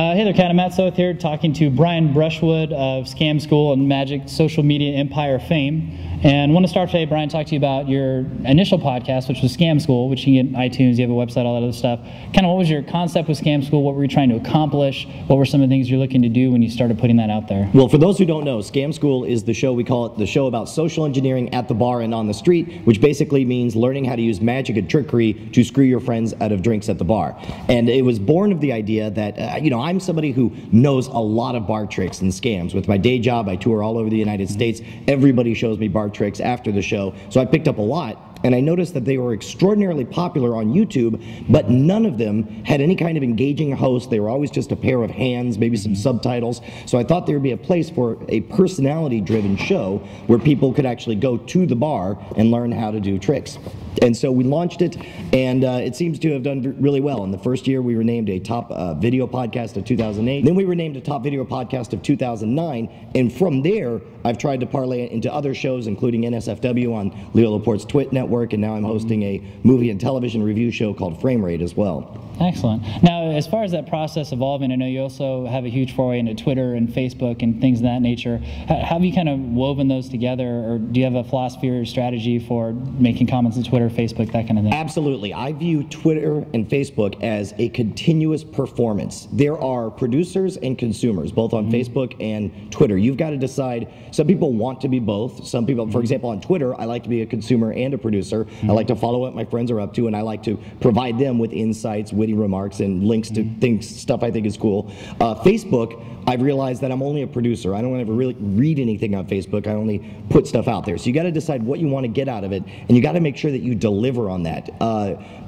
Hey there, Matt Soth here, talking to Brian Brushwood of Scam School and Magic Social Media Empire fame. And I want to start today, Brian, talk to you about your initial podcast, which was Scam School, which you can get on iTunes, you have a website, all that other stuff. Kind of what was your concept with Scam School? What were you trying to accomplish? What were some of the things you're looking to do when you started putting that out there? Well, for those who don't know, Scam School is the show, we call it the show about social engineering at the bar and on the street, which basically means learning how to use magic and trickery to screw your friends out of drinks at the bar. And it was born of the idea that, I'm somebody who knows a lot of bar tricks and scams. With my day job, I tour all over the United States. Everybody shows me bar tricks after the show, so I picked up a lot. And I noticed that they were extraordinarily popular on YouTube, but none of them had any kind of engaging host. They were always just a pair of hands, maybe some subtitles. So I thought there would be a place for a personality-driven show where people could actually go to the bar and learn how to do tricks. And so we launched it, and it seems to have done really well. In the first year, we were named a top video podcast of 2008. Then we were named a top video podcast of 2009. And from there, I've tried to parlay it into other shows, including NSFW on Leo Laporte's Twit Network, and now I'm hosting a movie and television review show called Frame Rate as well. Excellent. Now, as far as that process evolving, I know you also have a huge foray into Twitter and Facebook and things of that nature. Have you kind of woven those together, or do you have a philosophy or strategy for making comments on Twitter, Facebook, that kind of thing? Absolutely. I view Twitter and Facebook as a continuous performance. There are producers and consumers, both on Facebook and Twitter. You've got to decide. Some people want to be both. Some people, for example, on Twitter, I like to be a consumer and a producer. I like to follow what my friends are up to, and I like to provide them with insights, witty remarks, and links to things, stuff I think is cool. Facebook, I've realized that I'm only a producer. I don't ever really read anything on Facebook. I only put stuff out there. So you got to decide what you want to get out of it, and you got to make sure that you deliver on that.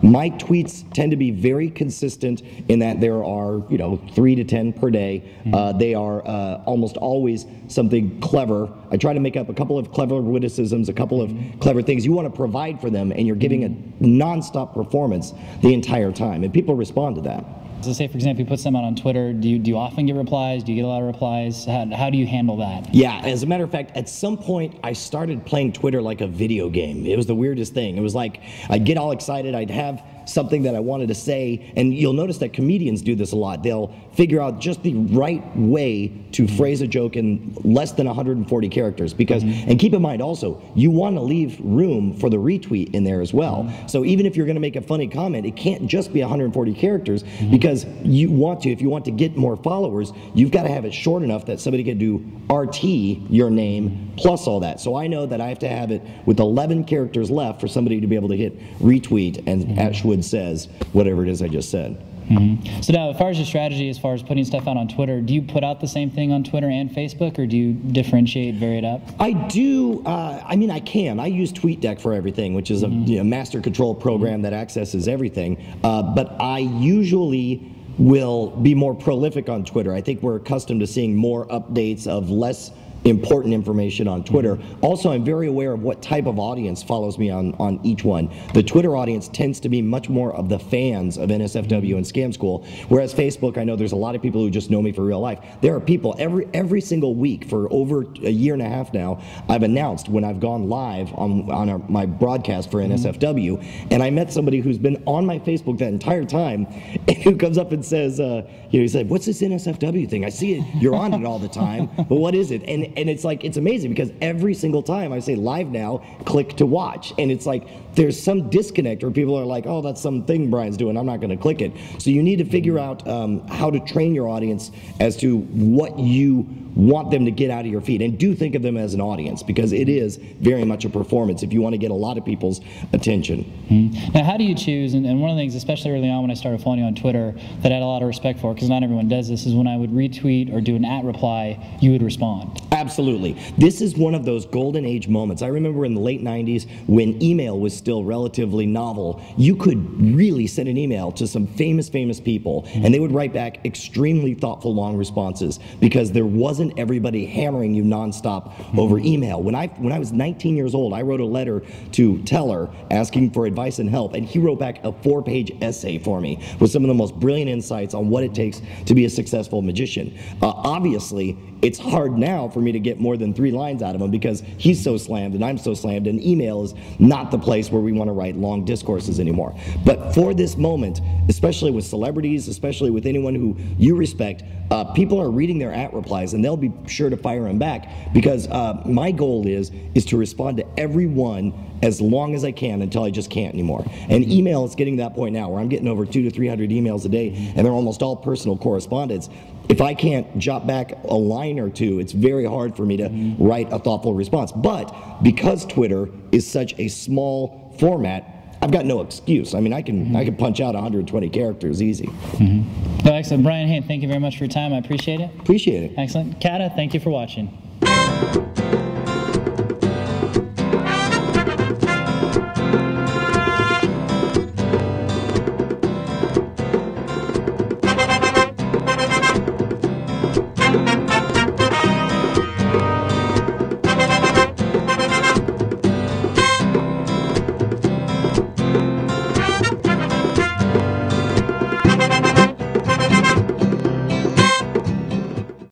My tweets tend to be very consistent in that there are 3 to 10 per day. They are almost always something clever. I try to make up a couple of clever witticisms, a couple of clever things. You want to provide for them, and you're giving a non-stop performance the entire time, and people respond to that. So say, for example, you put something out on Twitter, do you often get replies? Do you get a lot of replies? How do you handle that? Yeah, as a matter of fact, at some point, I started playing Twitter like a video game. It was the weirdest thing. It was like, I'd get all excited, I'd have something that I wanted to say, and you'll notice that comedians do this a lot. They'll figure out just the right way to phrase a joke in less than 140 characters, because, and keep in mind also, you want to leave room for the retweet in there as well. So even if you're going to make a funny comment, it can't just be 140 characters, because you want to, if you want to get more followers, you've got to have it short enough that somebody can do RT, your name, plus all that. So I know that I have to have it with 11 characters left for somebody to be able to hit retweet and Ashwood says whatever it is I just said. So now, as far as your strategy, as far as putting stuff out on Twitter, do you put out the same thing on Twitter and Facebook, or do you differentiate, vary it up? I do. I mean, I can. I use TweetDeck for everything, which is a master control program that accesses everything. But I usually will be more prolific on Twitter. I think we're accustomed to seeing more updates of less important information on Twitter. Also, I'm very aware of what type of audience follows me on each one. The Twitter audience tends to be much more of the fans of NSFW and Scam School, whereas Facebook, I know there's a lot of people who just know me for real life. There are people every single week for over a year and a half now, I've announced when I've gone live on my broadcast for NSFW, and I met somebody who's been on my Facebook that entire time, and who comes up and says, he said, "What's this NSFW thing? I see it, you're on it all the time, but what is it?" And it's like, it's amazing, because every single time I say live now, click to watch. And it's like, there's some disconnect where people are like, oh, that's something Brian's doing, I'm not going to click it. So you need to figure out how to train your audience as to what you want them to get out of your feed. And do think of them as an audience, because it is very much a performance if you want to get a lot of people's attention. Now, how do you choose, and one of the things, especially early on when I started following you on Twitter, that I had a lot of respect for, because not everyone does this, is when I would retweet or do an @reply, you would respond. Absolutely. This is one of those golden age moments. I remember in the late 90s when email was still relatively novel, you could really send an email to some famous people, and they would write back extremely thoughtful, long responses, because there wasn't everybody hammering you nonstop over email. When I was 19 years old, I wrote a letter to Teller asking for advice and help, and he wrote back a 4-page essay for me with some of the most brilliant insights on what it takes to be a successful magician. Obviously, it's hard now for me to get more than 3 lines out of him because he's so slammed and I'm so slammed, and email is not the place where we want to write long discourses anymore. But for this moment, especially with celebrities, especially with anyone who you respect, people are reading their @replies and they'll be sure to fire them back, because my goal is to respond to everyone as long as I can until I just can't anymore. And email is getting to that point now where I'm getting over 200 to 300 emails a day, and they're almost all personal correspondence. If I can't jot back a line or two, it's very hard for me to write a thoughtful response. But because Twitter is such a small format, I've got no excuse. I mean, I can punch out 120 characters easy. Well, excellent. Brian, hey, thank you very much for your time. I appreciate it. Appreciate it. Excellent. Kata, thank you for watching.